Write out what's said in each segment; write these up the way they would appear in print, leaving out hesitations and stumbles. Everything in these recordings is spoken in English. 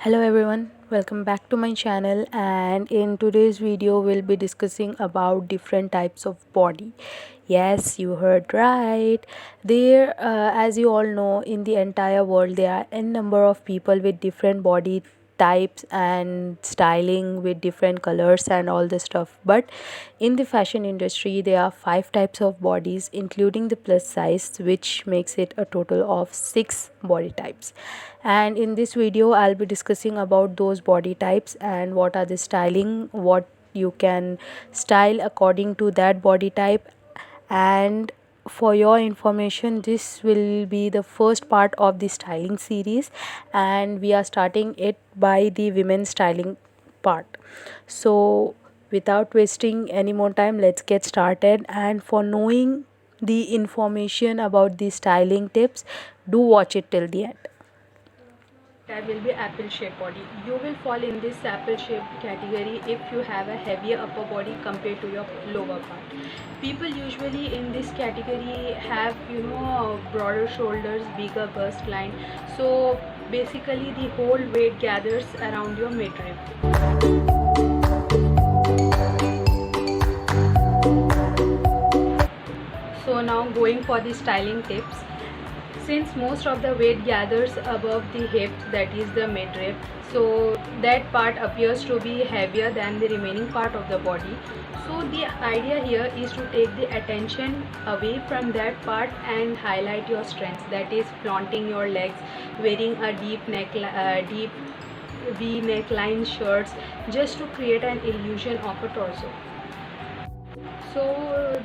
Hello everyone, welcome back to my channel, and in today's video we'll be discussing about different types of body. Yes, you heard right. As you all know, in the entire world there are n number of people with different body types and styling with different colors and all the stuff. But in the fashion industry there are five types of bodies including the plus size, which makes it a total of six body types. And in this video I'll be discussing about those body types and what are the styling, what you can style according to that body type. And for your information, this will be the first part of the styling series, and we are starting it by the women styling part. So without wasting any more time, let's get started. And for knowing the information about the styling tips, do watch it till the end. That will be apple shaped body. You will fall in this apple shaped category if you have a heavier upper body compared to your lower part. People usually in this category have broader shoulders, bigger bust line, so basically the whole weight gathers around your midriff. So now going for the styling tips. Since most of the weight gathers above the hip, that is the midriff, so that part appears to be heavier than the remaining part of the body. So the idea here is to take the attention away from that part and highlight your strengths, that is flaunting your legs, wearing a deep V neckline shirts just to create an illusion of a torso. So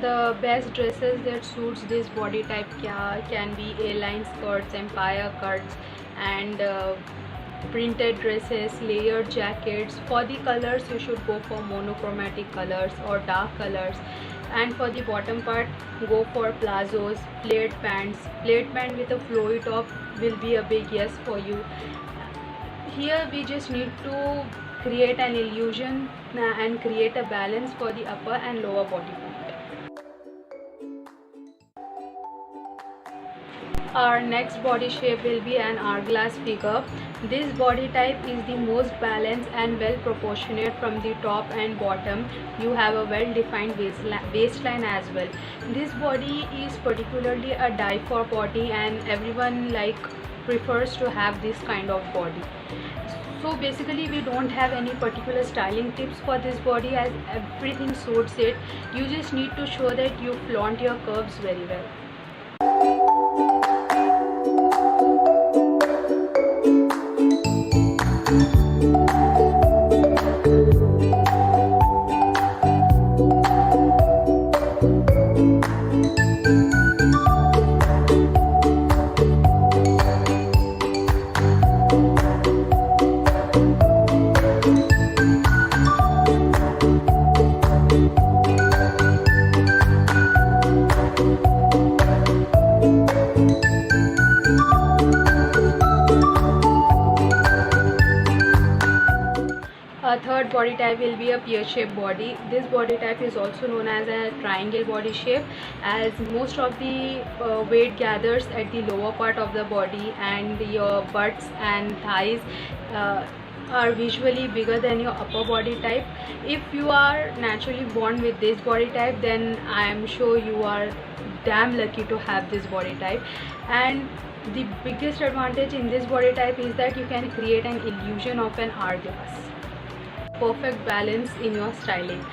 the best dresses that suits this body type can be A-line skirts, empire cuts, and printed dresses, layered jackets. For the colors, you should go for monochromatic colors or dark colors. And for the bottom part, go for plazos, flared pants. Flared pant with a flowy top will be a big yes for you. Here we just need to create an illusion and create a balance for the upper and lower body part. Our next body shape will be an hourglass figure. This body type is the most balanced and well proportionate from the top and bottom. You have a well defined waistline as well. This body is particularly a die-for body, and everyone prefers to have this kind of body. So basically we don't have any particular styling tips for this body, as everything suits it. You just need to show that you flaunt your curves very well. A third body type will be a pear-shaped body. This body type is also known as a triangle body shape, as most of the weight gathers at the lower part of the body, and your butts and thighs are visually bigger than your upper body type. If you are naturally born with this body type, then I am sure you are damn lucky to have this body type. And the biggest advantage in this body type is that you can create an illusion of an hourglass. Perfect balance in your styling,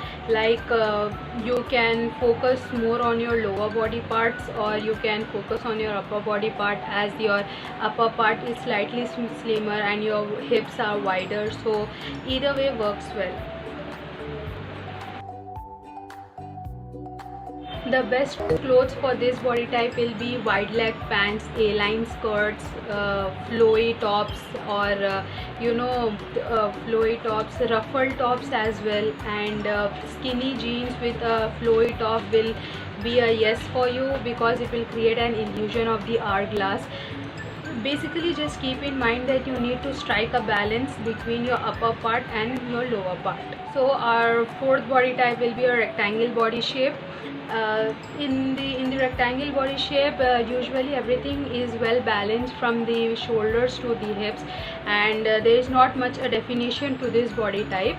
you can focus more on your lower body parts, or you can focus on your upper body part, as your upper part is slightly slimmer and your hips are wider, so either way works well. The best clothes for this body type will be wide leg pants, A-line skirts, flowy tops, or flowy tops, ruffled tops as well, and skinny jeans with a flowy top will be a yes for you, because it will create an illusion of the hourglass. basically just keep in mind that you need to strike a balance between your upper part and your lower part. So our fourth body type will be a rectangle body shape. In the rectangle body shape, usually everything is well balanced from the shoulders to the hips, and there is not much a definition to this body type.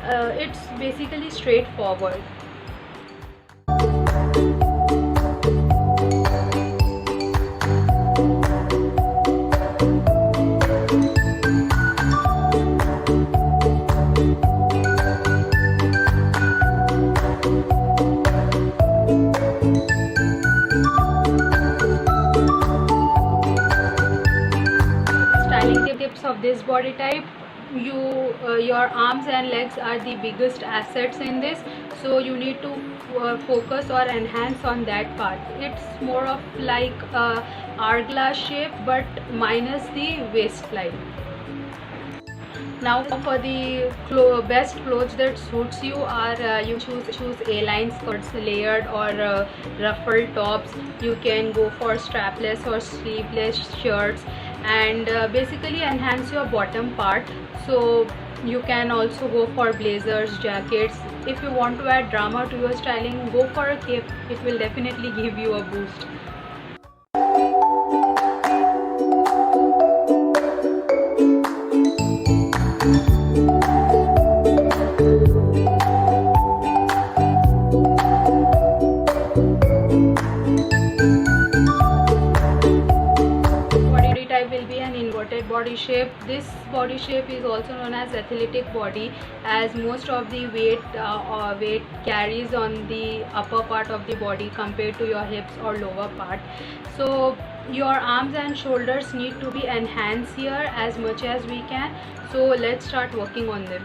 It's basically straightforward. Styling tips of this body type: your arms and legs are the biggest assets in this, so you need to focus or enhance on that part. It's more of like a hourglass shape but minus the waistline. Now for the best clothes that suits you are you choose A-line skirts, layered or ruffled tops. You can go for strapless or sleeveless shirts, and basically enhance your bottom part. So you can also go for blazers, jackets. If you want to add drama to your styling, go for a cape. It will definitely give you a boost. Body type will be an inverted body shape. This body shape is also known as athletic body, as most of the weight carries on the upper part of the body compared to your hips or lower part. So your arms and shoulders need to be enhanced here as much as we can. So let's start working on them.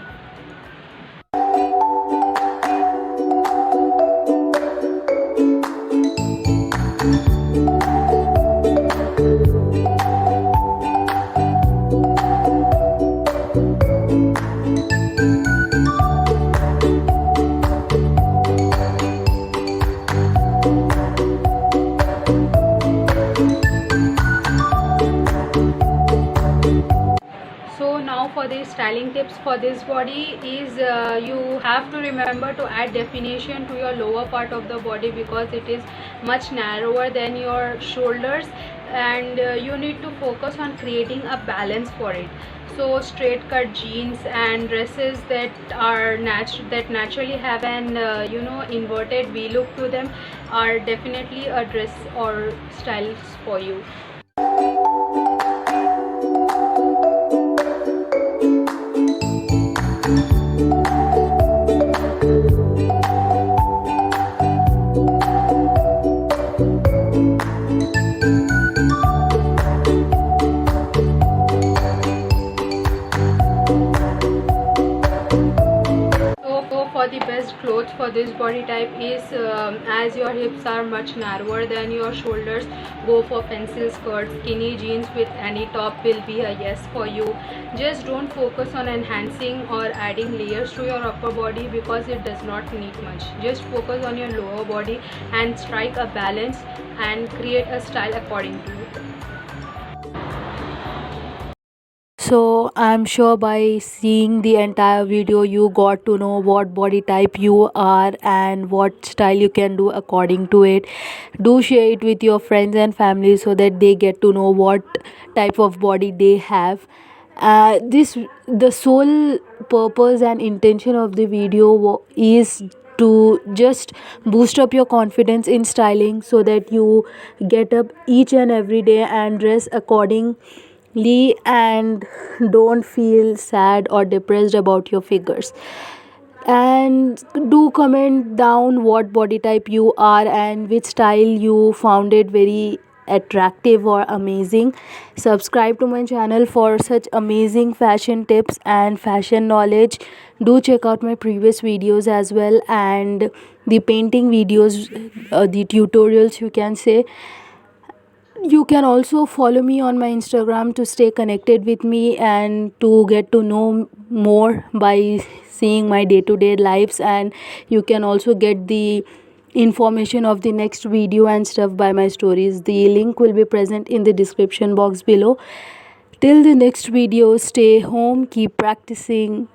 So now for the styling tips for this body is you have to remember to add definition to your lower part of the body because it is much narrower than your shoulders, and you need to focus on creating a balance for it. So straight cut jeans and dresses that are naturally have an inverted V look to them are definitely a dress or styles for you. For the best clothes for this body type is as your hips are much narrower than your shoulders, go for pencil skirts. Skinny jeans with any top will be a yes for you. Just don't focus on enhancing or adding layers to your upper body because it does not need much. Just focus on your lower body and strike a balance and create a style according to it. So I'm sure by seeing the entire video you got to know what body type you are and what style you can do according to it. Do share it with your friends and family so that they get to know what type of body they have. This the sole purpose and intention of the video is to just boost up your confidence in styling so that you get up each and every day and dress accordingly and don't feel sad or depressed about your figures. And do comment down what body type you are and which style you found it very attractive or amazing. Subscribe to my channel for such amazing fashion tips and fashion knowledge. Do check out my previous videos as well, and the painting videos, the tutorials you can say. You can also follow me on my Instagram to stay connected with me and to get to know more by seeing my day-to-day lives, and you can also get the information of the next video and stuff by my stories. The link will be present in the description box below. Till the next video, stay home, keep practicing.